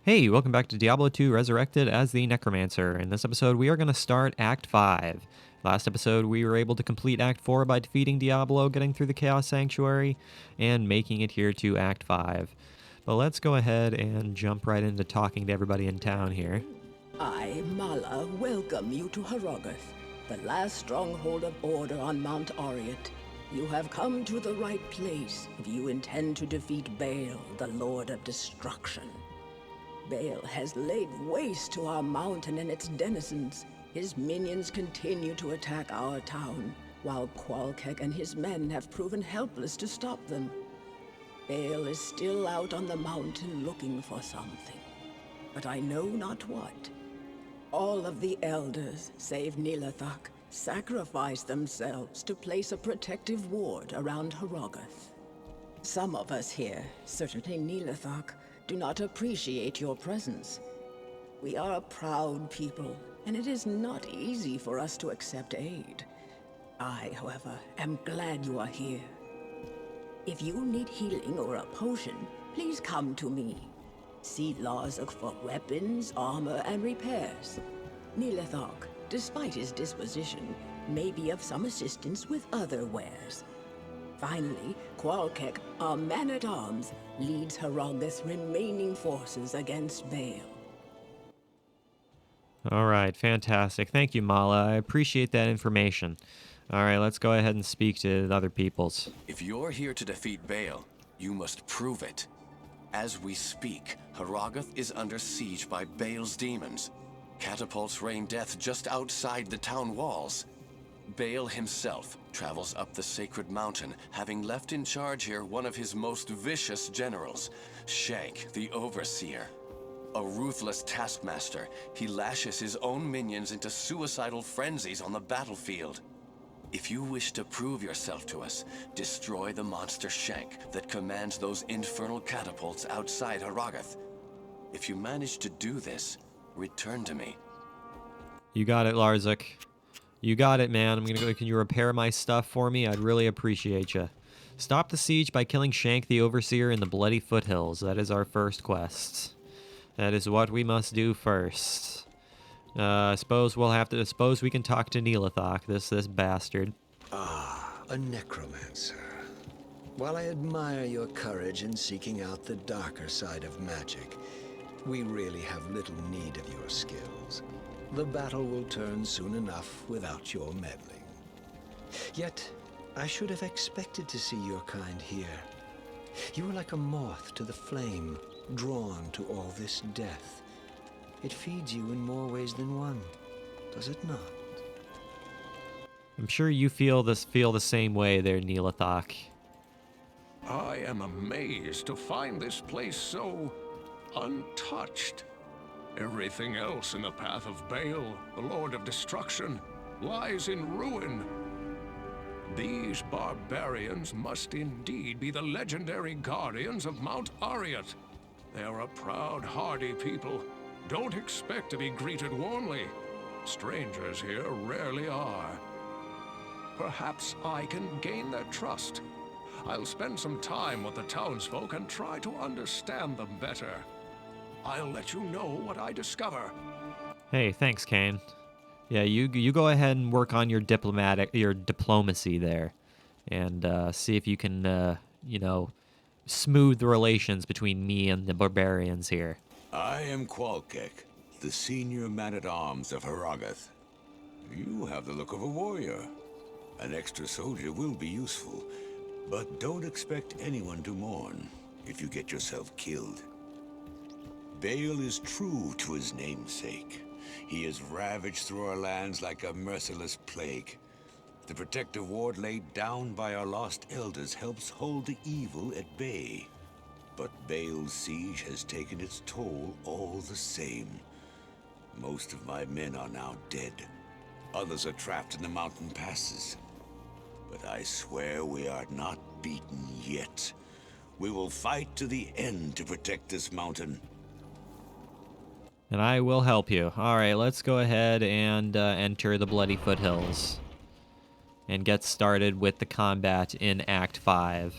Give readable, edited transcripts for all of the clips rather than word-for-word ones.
Hey, welcome back to Diablo 2 Resurrected as the Necromancer. In this episode, we are going to start Act 5. Last episode, we were able to complete Act 4 by defeating Diablo, getting through the Chaos Sanctuary, and making it here to Act 5. But let's go ahead and jump right into talking to everybody in town here. I, Mala, welcome you to Harrogath, the last stronghold of order on Mount Ariat. You have come to the right place if you intend to defeat Baal, the Lord of Destruction. Baal has laid waste to our mountain and its denizens. His minions continue to attack our town, while Qualkek and his men have proven helpless to stop them. Baal is still out on the mountain looking for something, but I know not what. All of the elders, save Nilathak, sacrificed themselves to place a protective ward around Harrogath. Some of us here, certainly Nilathak, do not appreciate your presence. We are a proud people, and it is not easy for us to accept aid. I, however, am glad you are here. If you need healing or a potion, please come to me. See Larzuk for weapons, armor, and repairs. Nilathak, despite his disposition, may be of some assistance with other wares. Finally, Qualkek, our man-at-arms, leads Harrogath's remaining forces against Baal. All right, fantastic. Thank you, Mala. I appreciate that information. All right, let's go ahead and speak to the other peoples. If you're here to defeat Baal, you must prove it. As we speak, Harrogath is under siege by Baal's demons. Catapults rain death just outside the town walls. Baal himself travels up the sacred mountain, having left in charge here one of his most vicious generals, Shank, the Overseer. A ruthless taskmaster, he lashes his own minions into suicidal frenzies on the battlefield. If you wish to prove yourself to us, destroy the monster Shank that commands those infernal catapults outside Harrogath. If you manage to do this, return to me. You got it, Larzuk. You got it, man. I'm gonna go. Can you repair my stuff for me? I'd really appreciate you. Stop the siege by killing Shank the Overseer in the Bloody Foothills. That is our first quest. That is what we must do first. Suppose we can talk to Nilathak, this bastard. Ah, a necromancer. While I admire your courage in seeking out the darker side of magic, we really have little need of your skills. The battle will turn soon enough without your meddling. Yet, I should have expected to see your kind here. You are like a moth to the flame, drawn to all this death. It feeds you in more ways than one, does it not? I'm sure you feel the same way there, Nilathak. I am amazed to find this place so untouched. Everything else in the path of Baal, the Lord of Destruction, lies in ruin. These barbarians must indeed be the legendary guardians of Mount Ariat. They are a proud, hardy people. Don't expect to be greeted warmly. Strangers here rarely are. Perhaps I can gain their trust. I'll spend some time with the townsfolk and try to understand them better. I'll let you know what I discover. Hey, thanks, Kane. Yeah, you go ahead and work on your diplomacy there, and see if you can, smooth the relations between me and the barbarians here. I am Qualkek, the senior man-at-arms of Harrogath. You have the look of a warrior. An extra soldier will be useful, but don't expect anyone to mourn if you get yourself killed. Baal is true to his namesake. He has ravaged through our lands like a merciless plague. The protective ward laid down by our lost elders helps hold the evil at bay. But Baal's siege has taken its toll all the same. Most of my men are now dead. Others are trapped in the mountain passes. But I swear we are not beaten yet. We will fight to the end to protect this mountain. And I will help you. All right, let's go ahead and enter the Bloody Foothills and get started with the combat in Act 5.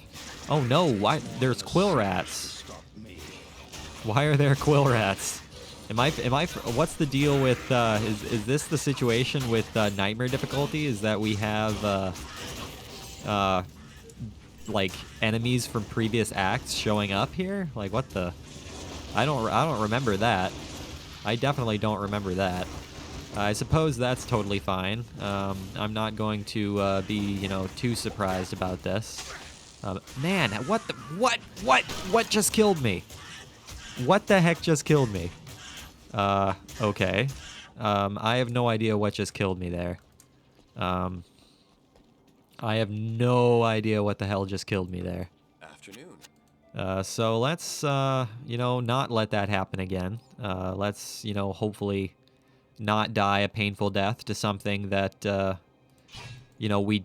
Oh no, why? There's quill rats. Why are there quill rats? What's the deal with, is this the situation with nightmare difficulty? Is that we have, like, enemies from previous acts showing up here? Like, what the? I don't remember that. I definitely don't remember that. I suppose that's totally fine. I'm not going to be, you know, too surprised about this. Man, what just killed me? What the heck just killed me? Okay. I have no idea what just killed me there. I have no idea what the hell just killed me there. Afternoon. So let's, you know, not let that happen again. Let's, you know, hopefully not die a painful death to something that, you know, we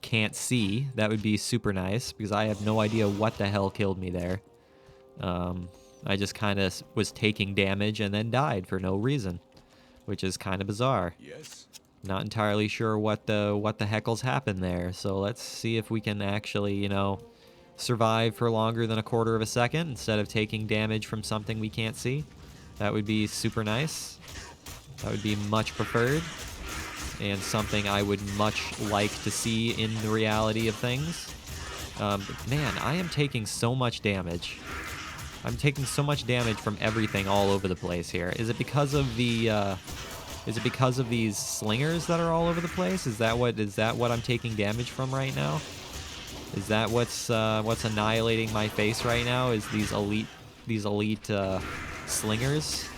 can't see. That would be super nice, because I have no idea what the hell killed me there. I just kind of was taking damage and then died for no reason, which is kind of bizarre. Yes? Not entirely sure what the heckles happened there. So let's see if we can actually, you know, survive for longer than a quarter of a second instead of taking damage from something we can't see. That would be super nice. That would be much preferred, and something I would much like to see in the reality of things. But man, I am taking so much damage. I'm taking so much damage from everything all over the place here. Is it because of the, is it because of these slingers that are all over the place? Is that what I'm taking damage from right now? Is that what's annihilating my face right now? Is these elite slingers?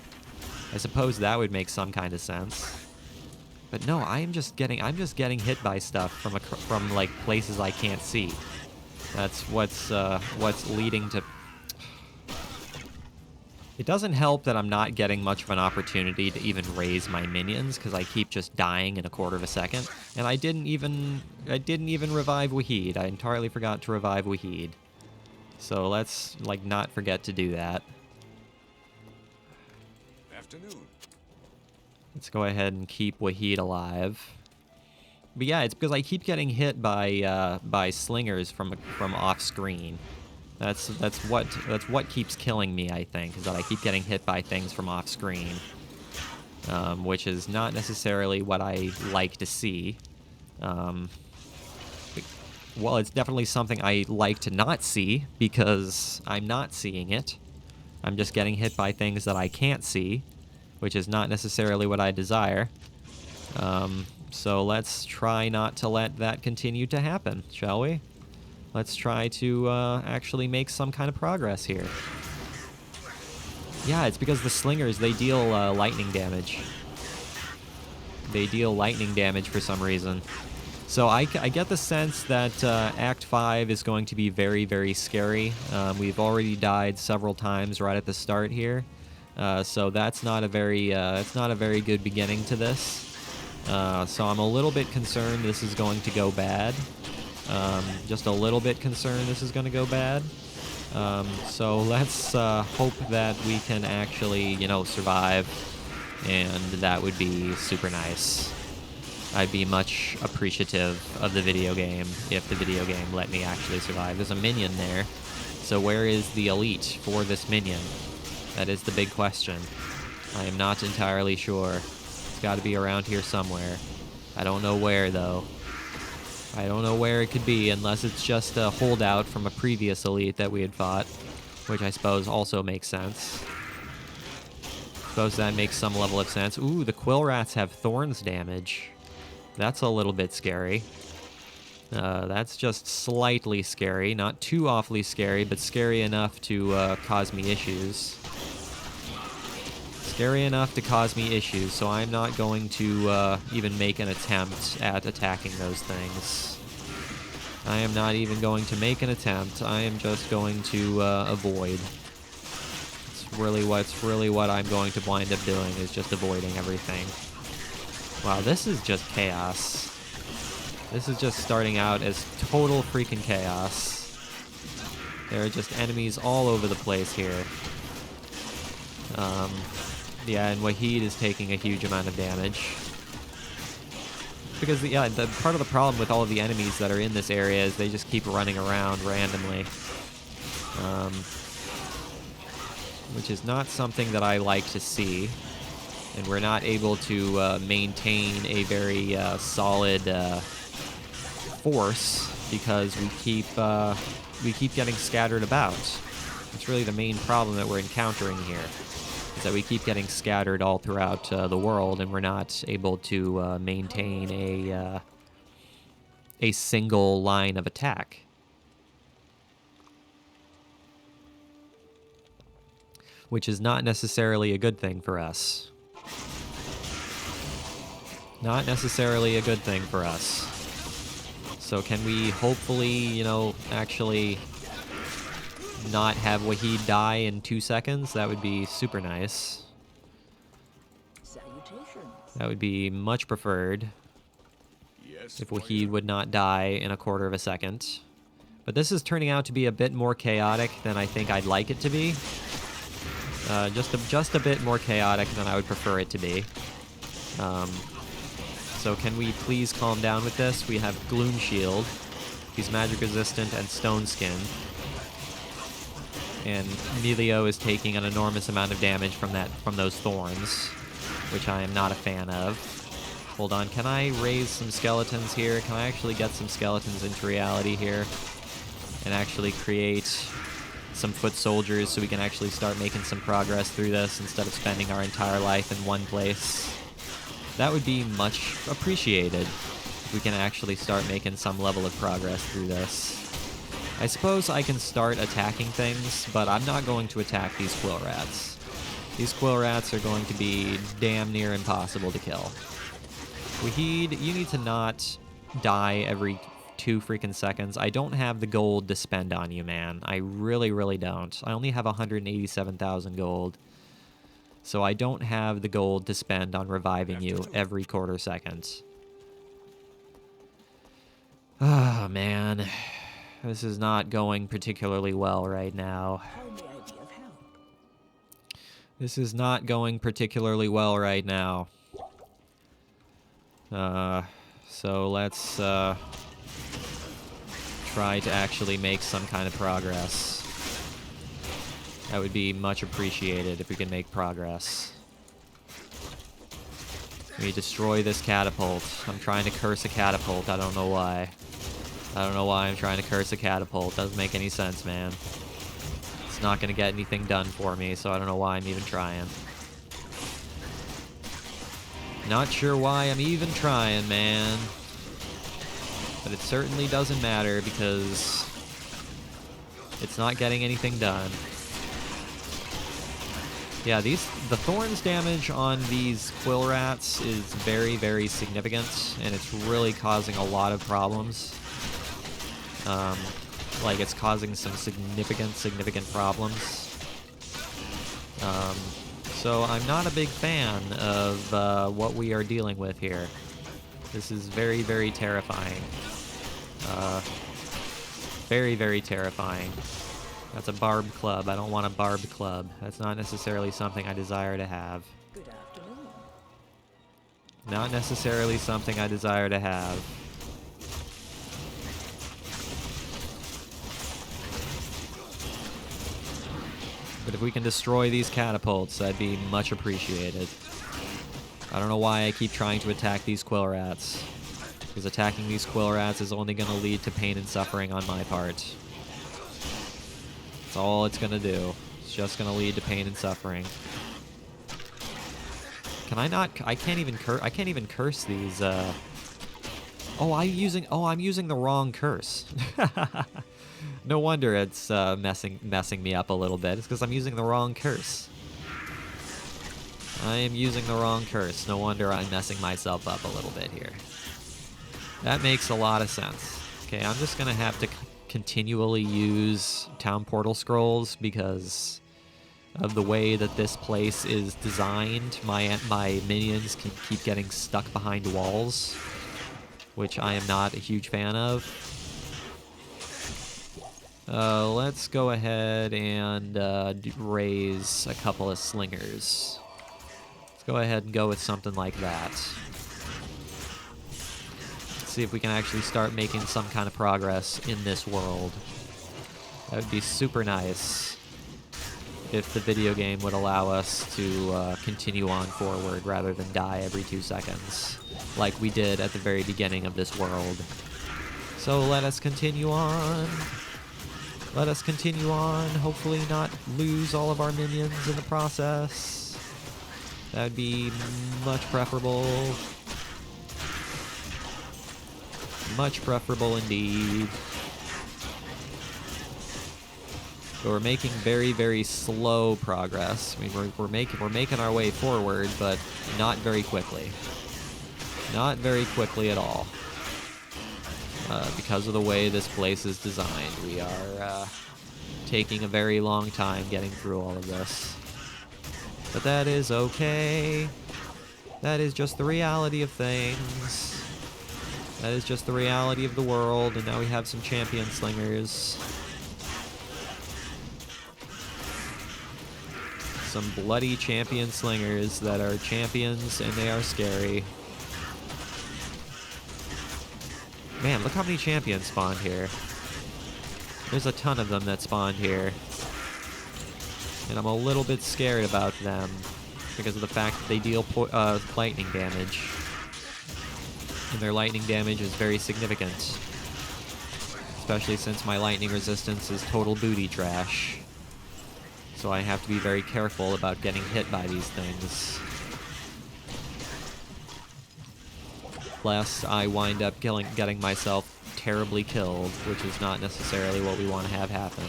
I suppose that would make some kind of sense. But no, I'm just getting hit by stuff from like places I can't see. That's what's leading to. It doesn't help that I'm not getting much of an opportunity to even raise my minions, because I keep just dying in a quarter of a second. And I didn't even revive Wahid. I entirely forgot to revive Wahid. So let's like not forget to do that. Afternoon. Let's go ahead and keep Wahid alive. But yeah, it's because I keep getting hit by slingers from off screen. That's what keeps killing me, I think, is that I keep getting hit by things from off screen, which is not necessarily what I like to see. Well, it's definitely something I like to not see, because I'm not seeing it. I'm just getting hit by things that I can't see, which is not necessarily what I desire. So let's try not to let that continue to happen, shall we? Let's try to actually make some kind of progress here. Yeah, it's because the slingers, they deal lightning damage. They deal lightning damage for some reason. So I get the sense that Act 5 is going to be very, very scary. We've already died several times right at the start here. So that's not a very good beginning to this. So I'm a little bit concerned this is going to go bad. Just a little bit concerned this is going to go bad. So let's hope that we can actually, you know, survive, and that would be super nice. I'd be much appreciative of the video game if the video game let me actually survive. There's a minion there, so where is the elite for this minion? That is the big question. I am not entirely sure. It's got to be around here somewhere. I don't know where, though. I don't know where it could be, unless it's just a holdout from a previous elite that we had fought, which I suppose also makes sense. Suppose that makes some level of sense. Ooh, the quill rats have thorns damage. That's a little bit scary. That's just slightly scary. Not too awfully scary, but scary enough to cause me issues. Scary enough to cause me issues, so I'm not going to even make an attempt at attacking those things. I am not even going to make an attempt. I am just going to avoid. It's really what I'm going to wind up doing, is just avoiding everything. Wow, this is just chaos. This is just starting out as total freaking chaos. There are just enemies all over the place here. Yeah, and Wahid is taking a huge amount of damage. Because, yeah, the part of the problem with all of the enemies that are in this area is they just keep running around randomly. which is not something that I like to see. And we're not able to maintain a very solid force because we keep getting scattered about. That's really the main problem that we're encountering here, is that we keep getting scattered all throughout the world, and we're not able to maintain a single line of attack. Which is not necessarily a good thing for us. Not necessarily a good thing for us. So can we hopefully, you know, actually not have Wahid die in 2 seconds? That would be super nice. Salutations. That would be much preferred Yes, if Wahid would not die in a quarter of a second. But this is turning out to be a bit more chaotic than I think I'd like it to be. Just a bit more chaotic than I would prefer it to be. So can we please calm down with this? We have Gloom Shield. He's magic resistant and stone skin. And Melio is taking an enormous amount of damage from those thorns, which I am not a fan of. Hold on, can I raise some skeletons here? Can I actually get some skeletons into reality here? And actually create some foot soldiers so we can actually start making some progress through this instead of spending our entire life in one place. That would be much appreciated if we can actually start making some level of progress through this. I suppose I can start attacking things, but I'm not going to attack these quill rats. These quill rats are going to be damn near impossible to kill. Wahid, you need to not die every 2 freaking seconds. I don't have the gold to spend on you, man. I really, really don't. I only have 187,000 gold. So I don't have the gold to spend on reviving you every quarter second. Ah, man. This is not going particularly well right now. How may I be of help? This is not going particularly well right now. So let's try to actually make some kind of progress. That would be much appreciated if we can make progress. We destroy this catapult. I'm trying to curse a catapult. I don't know why. I don't know why I'm trying to curse a catapult. Doesn't make any sense, man. It's not going to get anything done for me, so I don't know why I'm even trying. Not sure why I'm even trying, man. But it certainly doesn't matter because it's not getting anything done. Yeah, the thorns damage on these quill rats is very, very significant, and it's really causing a lot of problems. Like, it's causing some significant problems. So I'm not a big fan of what we are dealing with here. This is very, very terrifying. Very, very terrifying. That's a barbed club. I don't want a barbed club. That's not necessarily something I desire to have. Good afternoon. Not necessarily something I desire to have. But if we can destroy these catapults, that'd be much appreciated. I don't know why I keep trying to attack these quill rats. Because attacking these quill rats is only going to lead to pain and suffering on my part. That's all it's going to do. It's just going to lead to pain and suffering. Can I not? I can't even curse these. Oh, I'm using the wrong curse. No wonder it's messing me up a little bit. It's because I'm using the wrong curse. I am using the wrong curse. No wonder I'm messing myself up a little bit here. That makes a lot of sense. Okay, I'm just gonna have to continually use town portal scrolls because of the way that this place is designed. My minions can keep getting stuck behind walls, which I am not a huge fan of. Let's go ahead and raise a couple of slingers. Let's go ahead and go with something like that. Let's see if we can actually start making some kind of progress in this world. That would be super nice. if the video game would allow us to continue on forward rather than die every 2 seconds, like we did at the very beginning of this world. So let us continue on. Let us continue on, hopefully not lose all of our minions in the process. That'd be much preferable. Much preferable indeed. But we're making very, very slow progress. I mean, we're making our way forward, but not very quickly. Not very quickly at all. Because of the way this place is designed, we are taking a very long time getting through all of this. But that is okay. That is just the reality of things. That is just the reality of the world, and now we have some champion slingers. Some bloody champion slingers that are champions, and they are scary. Man, look how many champions spawned here. There's a ton of them that spawned here. And I'm a little bit scared about them because of the fact that they deal lightning damage. And their lightning damage is very significant. Especially since my lightning resistance is total booty trash. So I have to be very careful about getting hit by these things. Lest I wind up getting myself terribly killed, which is not necessarily what we want to have happen.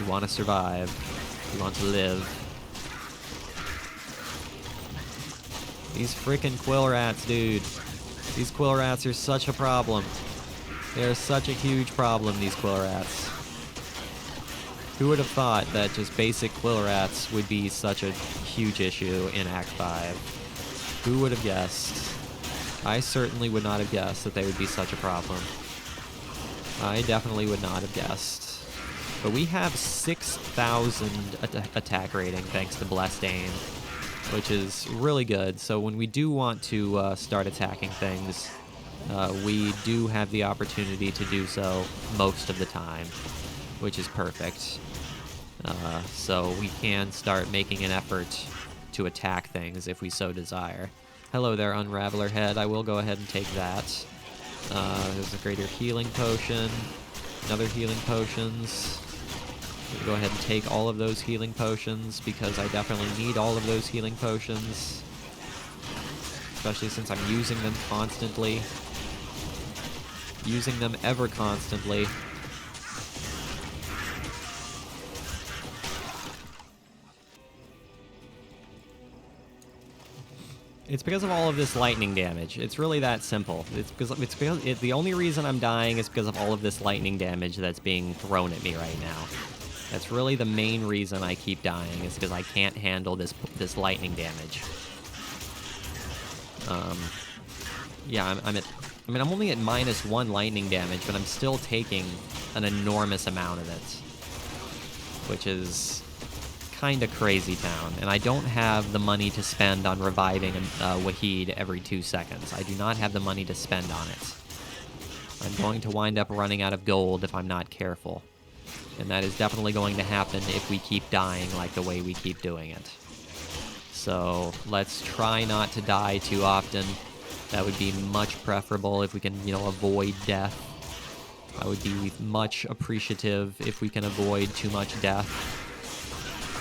We want to survive. We want to live. These frickin' quill rats, dude. These quill rats are such a problem. They are such a huge problem, these quill rats. Who would have thought that just basic quill rats would be such a huge issue in Act 5? Who would have guessed? I certainly would not have guessed that they would be such a problem. I definitely would not have guessed. But we have 6,000 attack rating thanks to Blessed Aim, which is really good. So when we do want to start attacking things, we do have the opportunity to do so most of the time, which is perfect. So we can start making an effort to attack things if we so desire. Hello there, Unraveler Head. I will go ahead and take that. There's a greater healing potion. Another healing potions. I'm gonna go ahead and take all of those healing potions because I definitely need all of those healing potions. Especially since I'm using them constantly. Using them ever constantly. It's because of all of this lightning damage. It's really that simple. The only reason I'm dying is because of all of this lightning damage that's being thrown at me right now. That's really the main reason I keep dying, is because I can't handle this lightning damage. Yeah, I'm only at -1 lightning damage, but I'm still taking an enormous amount of it, which is kind of crazy town. And I don't have the money to spend on reviving Wahid every 2 seconds. I do not have the money to spend on it. I'm going to wind up running out of gold if I'm not careful. And that is definitely going to happen if we keep dying like the way we keep doing it. So let's try not to die too often. That would be much preferable if we can, avoid death. I would be much appreciative if we can avoid too much death.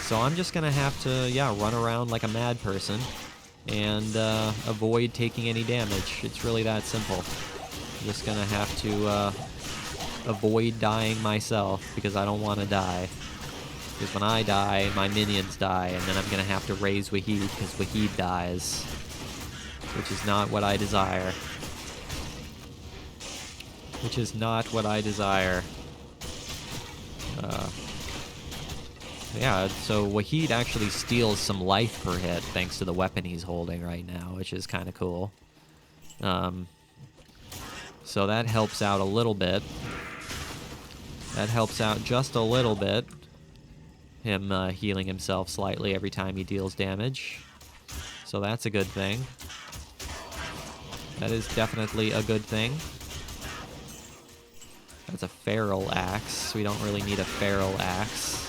So I'm just going to have to, run around like a mad person and avoid taking any damage. It's really that simple. I'm just going to have to avoid dying myself because I don't want to die. Because when I die, my minions die, and then I'm going to have to raise Wahid because Wahid dies. Which is not what I desire. Which is not what I desire. Yeah, so Wahid actually steals some life per hit thanks to the weapon he's holding right now, which is kind of cool. So that helps out a little bit. That helps out just a little bit. Him healing himself slightly every time he deals damage. So that's a good thing. That is definitely a good thing. That's a feral axe. We don't really need a feral axe.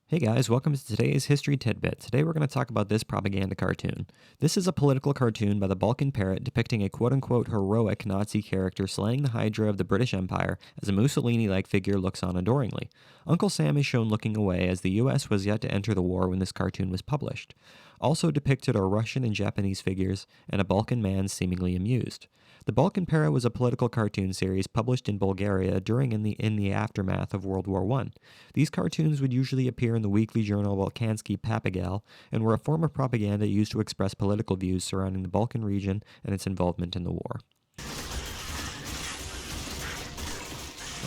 Hey guys, welcome to today's History Tidbit. Today we're going to talk about this propaganda cartoon. This is a political cartoon by the Balkan Parrot depicting a quote-unquote heroic Nazi character slaying the Hydra of the British Empire as a Mussolini-like figure looks on adoringly. Uncle Sam is shown looking away as the US was yet to enter the war when this cartoon was published. Also depicted are Russian and Japanese figures and a Balkan man seemingly amused. The Balkan Parrot was a political cartoon series published in Bulgaria during in the aftermath of World War I. These cartoons would usually appear in the weekly journal Balkanski Papagal and were a form of propaganda used to express political views surrounding the Balkan region and its involvement in the war.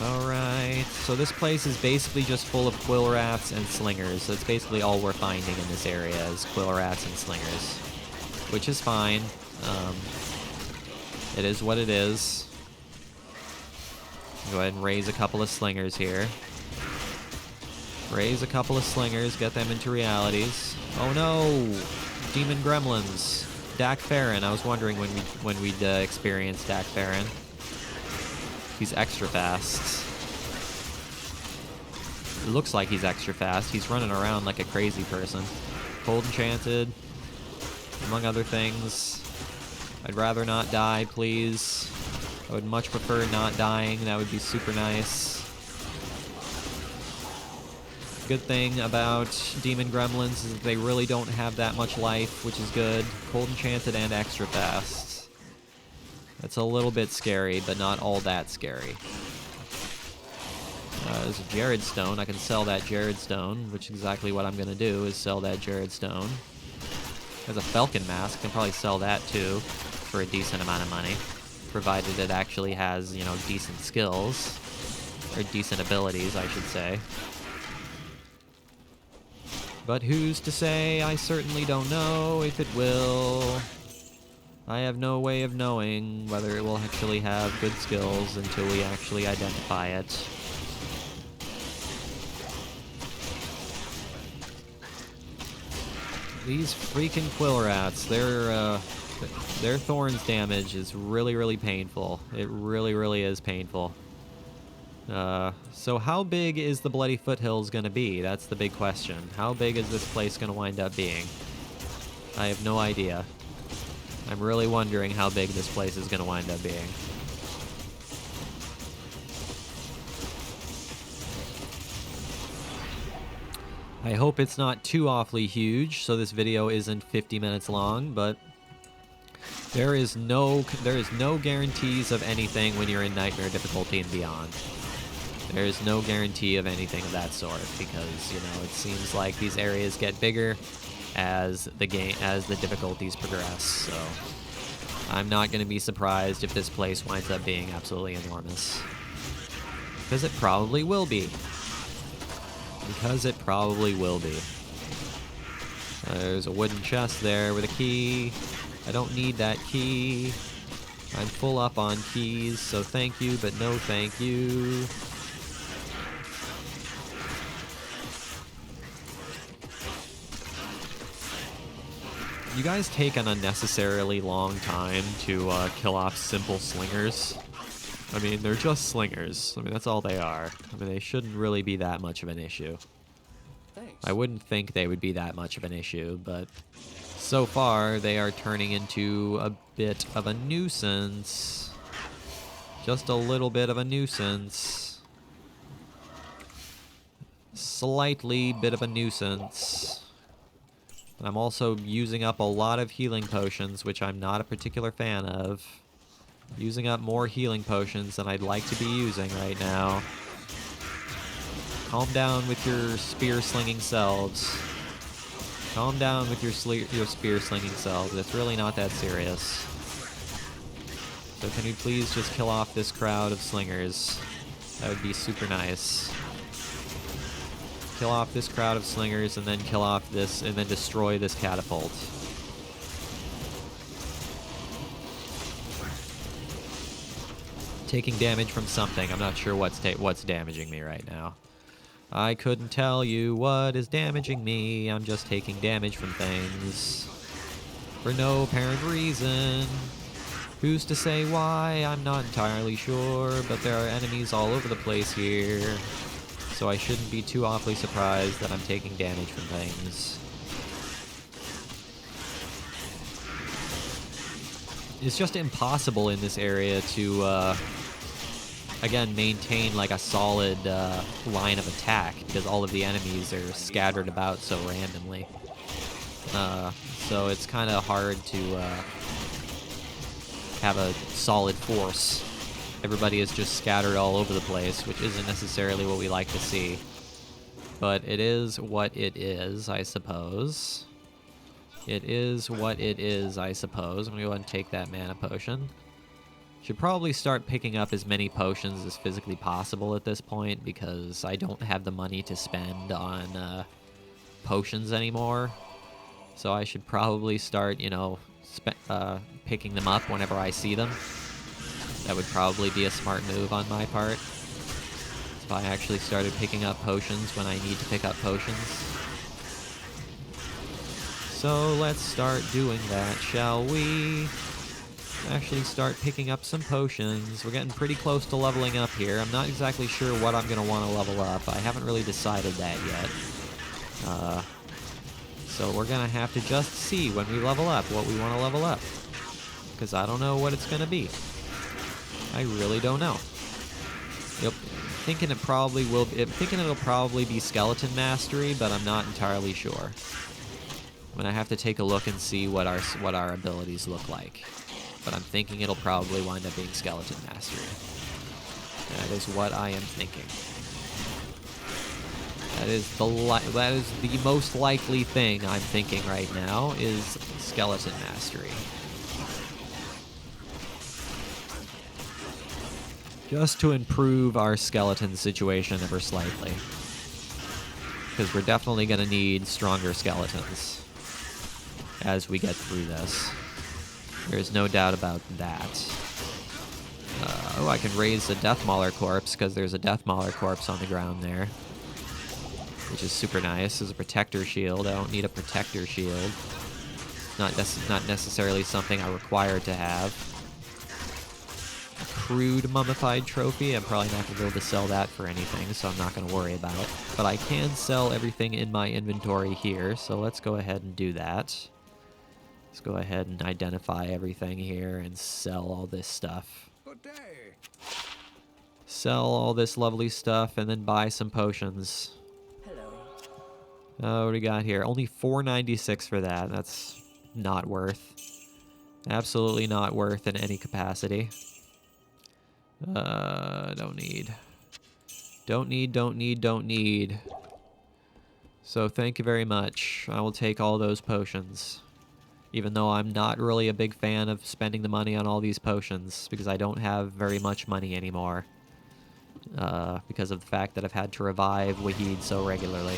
Alright, so this place is basically just full of quill rats and slingers. That's basically all we're finding in this area is quill rats and slingers, which is fine. It is what it is. Go ahead and raise a couple of slingers here. Raise a couple of slingers, get them into realities. Oh no! Demon gremlins. Dak Farron. I was wondering when we'd experience Dak Farron. He's extra fast. It looks like he's extra fast. He's running around like a crazy person. Cold Enchanted, among other things. I'd rather not die, please. I would much prefer not dying. That would be super nice. Good thing about Demon Gremlins is that they really don't have that much life, which is good. Cold Enchanted and extra fast. That's a little bit scary, but not all that scary. There's a Jared Stone. I can sell that Jared Stone, which is exactly what I'm going to do, is sell that Jared Stone. There's a Falcon Mask. I can probably sell that, too, for a decent amount of money, provided it actually has, you know, decent skills, or decent abilities, I should say. But who's to say? I certainly don't know if it will. I have no way of knowing whether it will actually have good skills until we actually identify it. These freaking quill rats, their thorns damage is really, really painful. It really, really is painful. So how big is the Bloody Foothills going to be? That's the big question. How big is this place going to wind up being? I have no idea. I'm really wondering how big this place is going to wind up being. I hope it's not too awfully huge, so this video isn't 50 minutes long, but there is no guarantees of anything when you're in Nightmare difficulty and beyond. There is no guarantee of anything of that sort, because, you know, it seems like these areas get bigger as the difficulties progress, so I'm not going to be surprised if this place winds up being absolutely enormous. Because it probably will be. Because it probably will be. There's a wooden chest there with a key. I don't need that key. I'm full up on keys, so thank you, but no thank you. You guys take an unnecessarily long time to kill off simple slingers. I mean, they're just slingers. I mean, that's all they are. I mean, they shouldn't really be that much of an issue. Thanks. I wouldn't think they would be that much of an issue, but so far they are turning into a bit of a nuisance. Just a little bit of a nuisance. Slightly bit of a nuisance. I'm also using up a lot of healing potions, which I'm not a particular fan of. Using up more healing potions than I'd like to be using right now. Calm down with your spear-slinging selves. Calm down with your spear-slinging selves. It's really not that serious. So can we please just kill off this crowd of slingers? That would be super nice. Kill off this crowd of slingers and then kill off this, and then destroy this catapult. Taking damage from something. I'm not sure what's damaging me right now. I couldn't tell you what is damaging me. I'm just taking damage from things for no apparent reason. Who's to say why? I'm not entirely sure, but there are enemies all over the place here. so I shouldn't be too awfully surprised that I'm taking damage from things. It's just impossible in this area to, again, maintain like a solid line of attack because all of the enemies are scattered about so randomly. So it's kind of hard to have a solid force. Everybody is just scattered all over the place, which isn't necessarily what we like to see. But it is what it is, I suppose. It is what it is, I suppose. I'm going to go ahead and take that mana potion. Should probably start picking up as many potions as physically possible at this point because I don't have the money to spend on potions anymore. So I should probably start, you know, picking them up whenever I see them. That would probably be a smart move on my part. If I actually started picking up potions when I need to pick up potions. So let's start doing that, shall we? Actually start picking up some potions. We're getting pretty close to leveling up here. I'm not exactly sure what I'm going to want to level up. I haven't really decided that yet. So we're going to have to just see when we level up what we want to level up. Because I don't know what it's going to be. I really don't know. Yep. Thinking it'll probably be Skeleton Mastery, but I'm not entirely sure. I'm going to have to take a look and see what our abilities look like. But I'm thinking it'll probably wind up being Skeleton Mastery. That is what I am thinking. That is the most likely thing I'm thinking right now is Skeleton Mastery. Just to improve our skeleton situation ever slightly. Because we're definitely going to need stronger skeletons as we get through this. There's no doubt about that. Oh, I can raise the Death Mauler corpse because there's a Death Mauler corpse on the ground there. Which is super nice. There's a protector shield. I don't need a protector shield. Not necessarily something I require to have. A crude mummified trophy. I'm probably not going to be able to sell that for anything, so I'm not going to worry about it. But I can sell everything in my inventory here, so let's go ahead and do that. Let's go ahead and identify everything here and sell all this stuff. Good day. Sell all this lovely stuff and then buy some potions. Hello. Oh, what do we got here? Only $4.96 for that. That's not worth. Absolutely not worth in any capacity. Don't need. Don't need. So thank you very much. I will take all those potions. Even though I'm not really a big fan of spending the money on all these potions, because I don't have very much money anymore. Because of the fact that I've had to revive Wahid so regularly.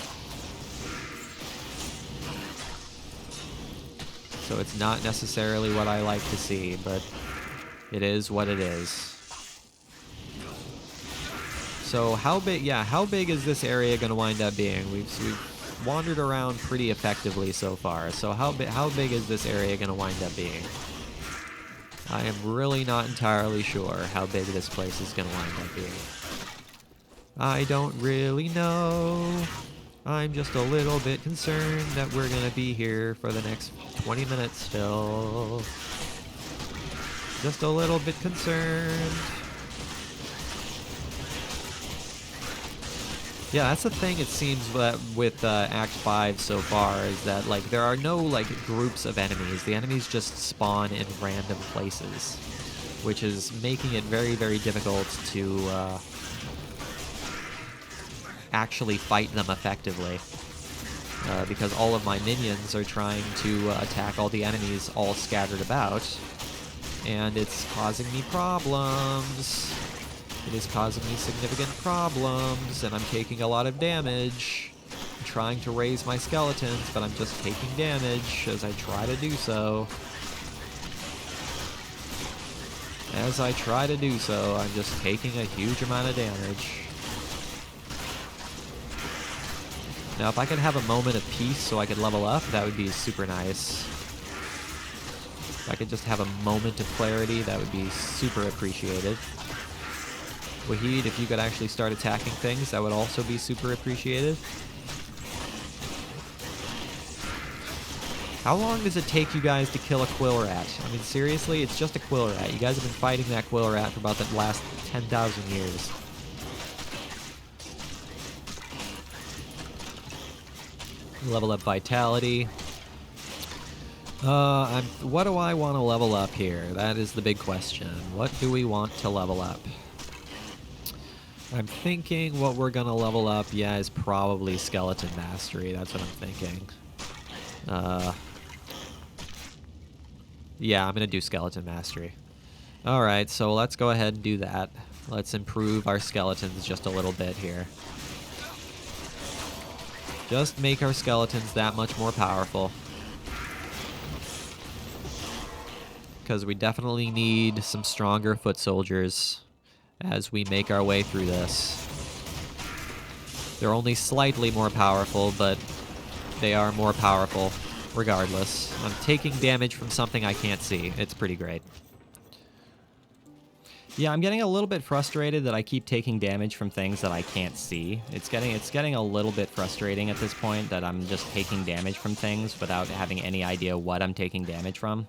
So it's not necessarily what I like to see, but it is what it is. So how big is this area going to wind up being? We've wandered around pretty effectively so far. So how big is this area going to wind up being? I am really not entirely sure how big this place is going to wind up being. I don't really know. I'm just a little bit concerned that we're going to be here for the next 20 minutes still. Just a little bit concerned. Yeah, that's the thing, it seems, with Act 5 so far, is that, like, there are no, like, groups of enemies. The enemies just spawn in random places, which is making it very, very difficult to actually fight them effectively. Because all of my minions are trying to attack all the enemies all scattered about, and it's causing me problems. It is causing me significant problems, and I'm taking a lot of damage. I'm trying to raise my skeletons, but I'm just taking damage as I try to do so. As I try to do so, I'm just taking a huge amount of damage. Now, if I could have a moment of peace so I could level up, that would be super nice. If I could just have a moment of clarity, that would be super appreciated. Wahid, if you could actually start attacking things, that would also be super appreciated. How long does it take you guys to kill a quill rat? I mean, seriously, it's just a quill rat. You guys have been fighting that quill rat for about the last 10,000 years. Level up vitality. What do I want to level up here? That is the big question. What do we want to level up? I'm thinking what we're going to level up, yeah, is probably Skeleton Mastery. That's what I'm thinking. Yeah, I'm going to do Skeleton Mastery. Alright, so let's go ahead and do that. Let's improve our skeletons just a little bit here. Just make our skeletons that much more powerful. Because we definitely need some stronger foot soldiers as we make our way through this. They're only slightly more powerful, but they are more powerful regardless. I'm taking damage from something I can't see. It's pretty great. Yeah, I'm getting a little bit frustrated that I keep taking damage from things that I can't see. It's getting a little bit frustrating at this point that I'm just taking damage from things without having any idea what I'm taking damage from.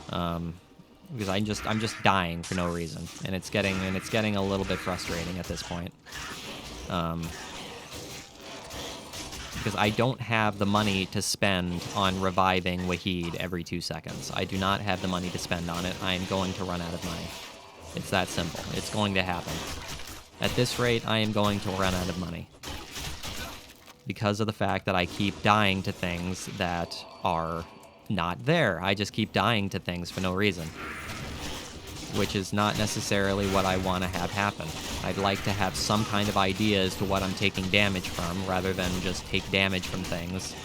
Because I'm just dying for no reason, and it's getting a little bit frustrating at this point. Because I don't have the money to spend on reviving Wahid every 2 seconds. I do not have the money to spend on it. I am going to run out of money. It's that simple. It's going to happen. At this rate, I am going to run out of money. Because of the fact that I keep dying to things that are not there. I just keep dying to things for no reason. Which is not necessarily what I want to have happen. I'd like to have some kind of idea as to what I'm taking damage from, rather than just take damage from things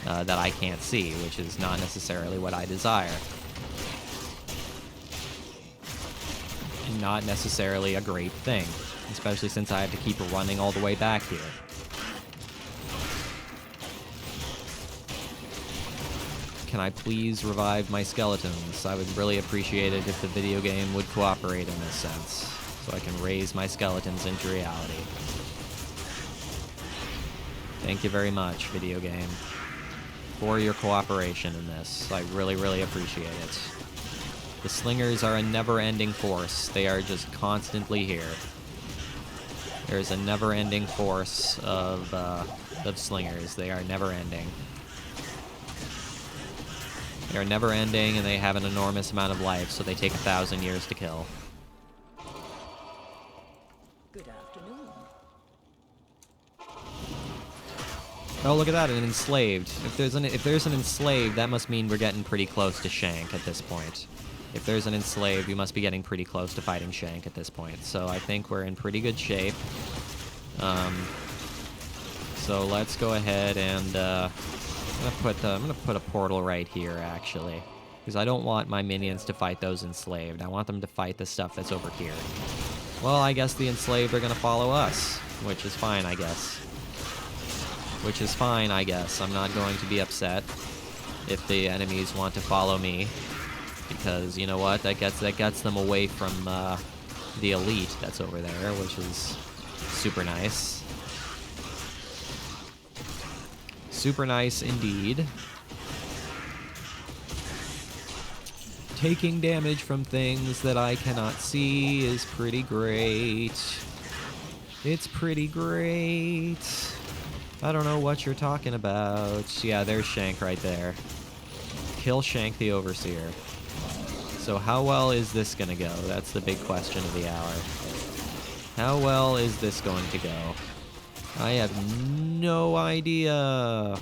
that I can't see, which is not necessarily what I desire. And not necessarily a great thing, especially since I have to keep running all the way back here. Can I please revive my skeletons? I would really appreciate it if the video game would cooperate in this sense, so I can raise my skeletons into reality. Thank you very much, video game, for your cooperation in this. I really, really appreciate it. The slingers are a never-ending force. They are just constantly here. There's a never-ending force of slingers. They are never-ending. They're never-ending, and they have an enormous amount of life, so they take 1,000 years to kill. Good afternoon. Oh, look at that, an enslaved. If there's an enslaved, that must mean we're getting pretty close to Shank at this point. If there's an enslaved, we must be getting pretty close to fighting Shank at this point. So I think we're in pretty good shape. So let's go ahead and I'm gonna put a portal right here, actually, because I don't want my minions to fight those enslaved. I want them to fight the stuff that's over here. Well, I guess the enslaved are gonna follow us, which is fine, I guess. Which is fine, I guess. I'm not going to be upset if the enemies want to follow me, because you know what? That gets them away from the elite that's over there, which is super nice. Super nice indeed. Taking damage from things that I cannot see is pretty great. It's pretty great. I don't know what you're talking about. Yeah, there's Shank right there. Kill Shank the Overseer. So how well is this gonna go? That's the big question of the hour. How well is this going to go? I have no idea.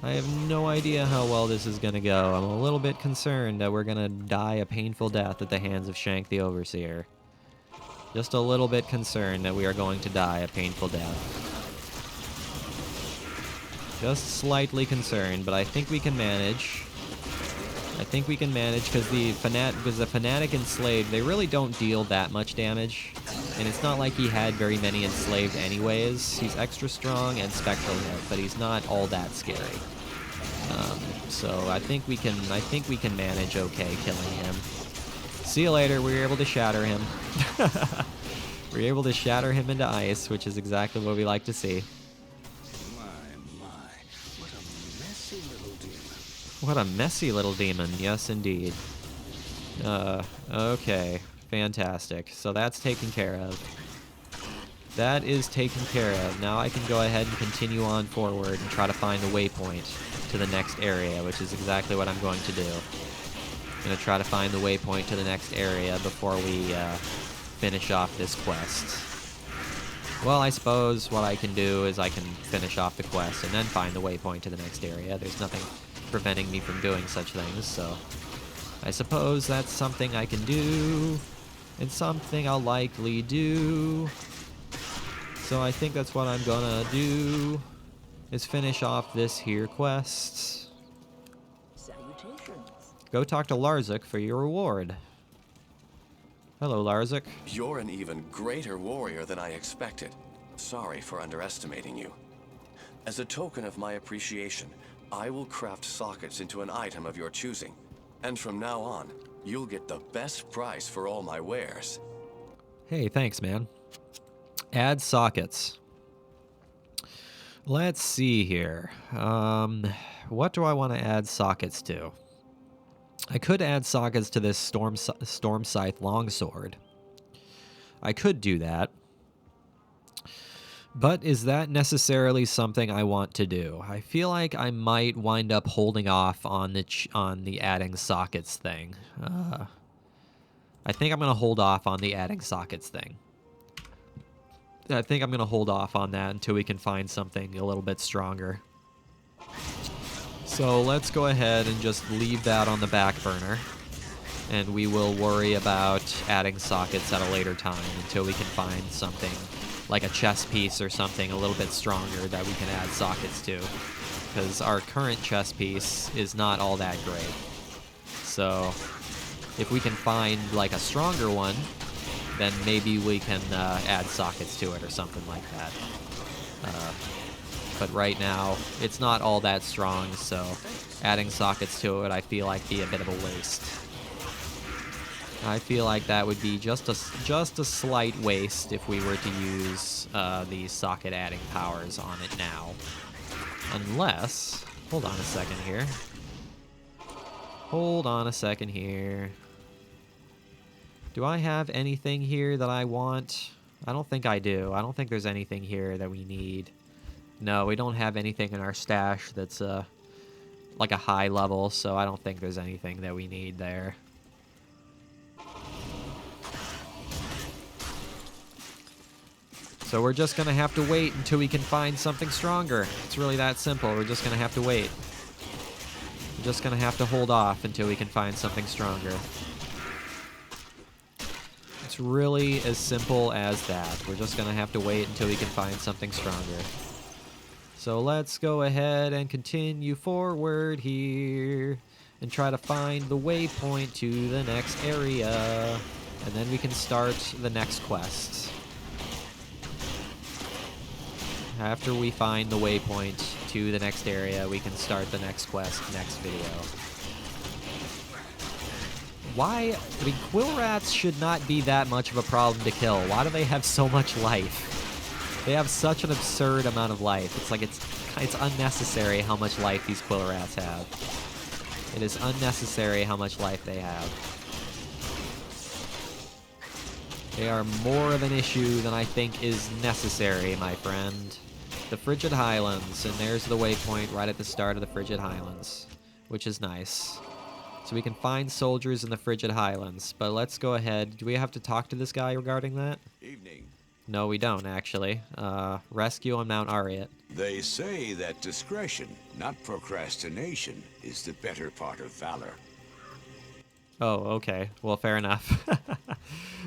I have no idea how well this is gonna go. I'm a little bit concerned that we're gonna die a painful death at the hands of Shank the Overseer. Just a little bit concerned that we are going to die a painful death. Just slightly concerned, but I think we can manage. I think we can manage because the Fanatic Enslaved, they really don't deal that much damage. And it's not like he had very many enslaved anyways. He's extra strong and spectral hit, but he's not all that scary. So I think we can manage okay killing him. See you later, we were able to shatter him. We're able to shatter him into ice, which is exactly what we like to see. My, what a messy little demon. What a messy little demon. Yes, indeed. Okay. Fantastic. So that's taken care of. That is taken care of. Now I can go ahead and continue on forward and try to find the waypoint to the next area, which is exactly what I'm going to do. I'm going to try to find the waypoint to the next area before we finish off this quest. Well, I suppose what I can do is I can finish off the quest and then find the waypoint to the next area. There's nothing preventing me from doing such things, so I suppose that's something I can do, and something I'll likely do. So I think that's what I'm gonna do, is finish off this here quest. Salutations. Go talk to Larzik for your reward. Hello, Larzik. You're an even greater warrior than I expected. Sorry for underestimating you. As a token of my appreciation, I will craft sockets into an item of your choosing. And from now on, you'll get the best price for all my wares. Hey, thanks, man. Add sockets. Let's see here. What do I want to add sockets to? I could add sockets to this Storm Scythe longsword. I could do that. But is that necessarily something I want to do? I feel like I might wind up holding off on the adding sockets thing. I think I'm going to hold off on the adding sockets thing. I think I'm going to hold off on that until we can find something a little bit stronger. So let's go ahead and just leave that on the back burner. And we will worry about adding sockets at a later time until we can find something like a chess piece or something a little bit stronger that we can add sockets to. Because our current chess piece is not all that great. So if we can find like a stronger one, then maybe we can add sockets to it or something like that. But right now, it's not all that strong, so adding sockets to it I feel like be a bit of a waste. I feel like that would be just a slight waste if we were to use the socket adding powers on it now. Unless, hold on a second here. Hold on a second here. Do I have anything here that I want? I don't think I do. I don't think there's anything here that we need. No, we don't have anything in our stash that's like a high level, so I don't think there's anything that we need there. So we're just going to have to wait until we can find something stronger. It's really that simple. We're just going to have to wait. We're just going to have to hold off until we can find something stronger. It's really as simple as that. We're just going to have to wait until we can find something stronger. So let's go ahead and continue forward here and try to find the waypoint to the next area. And then we can start the next quest. After we find the waypoint to the next area, we can start the next quest next video. Why? I mean, quill rats should not be that much of a problem to kill. Why do they have so much life? They have such an absurd amount of life. It's like it's unnecessary how much life these quill rats have. It is unnecessary how much life they have. They are more of an issue than I think is necessary, my friend. The Frigid Highlands, and there's the waypoint right at the start of the Frigid Highlands, which is nice. So we can find soldiers in the Frigid Highlands, but let's go ahead. Do we have to talk to this guy regarding that? Evening. No, we don't, actually. Rescue on Mount Ariat. They say that discretion, not procrastination, is the better part of valor. Oh, okay. Well, fair enough.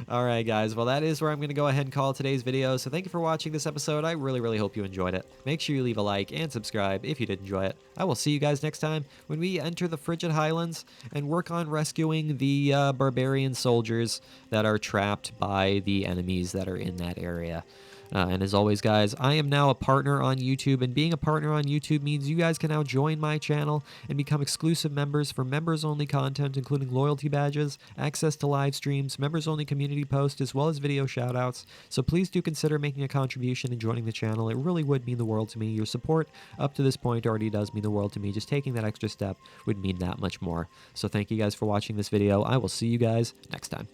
All right, guys. Well, that is where I'm going to go ahead and call today's video. So thank you for watching this episode. I really, really hope you enjoyed it. Make sure you leave a like and subscribe if you did enjoy it. I will see you guys next time when we enter the Frigid Highlands and work on rescuing the barbarian soldiers that are trapped by the enemies that are in that area. And as always, guys, I am now a partner on YouTube, and being a partner on YouTube means you guys can now join my channel and become exclusive members for members-only content, including loyalty badges, access to live streams, members-only community posts, as well as video shoutouts. So please do consider making a contribution and joining the channel. It really would mean the world to me. Your support up to this point already does mean the world to me. Just taking that extra step would mean that much more. So thank you guys for watching this video. I will see you guys next time.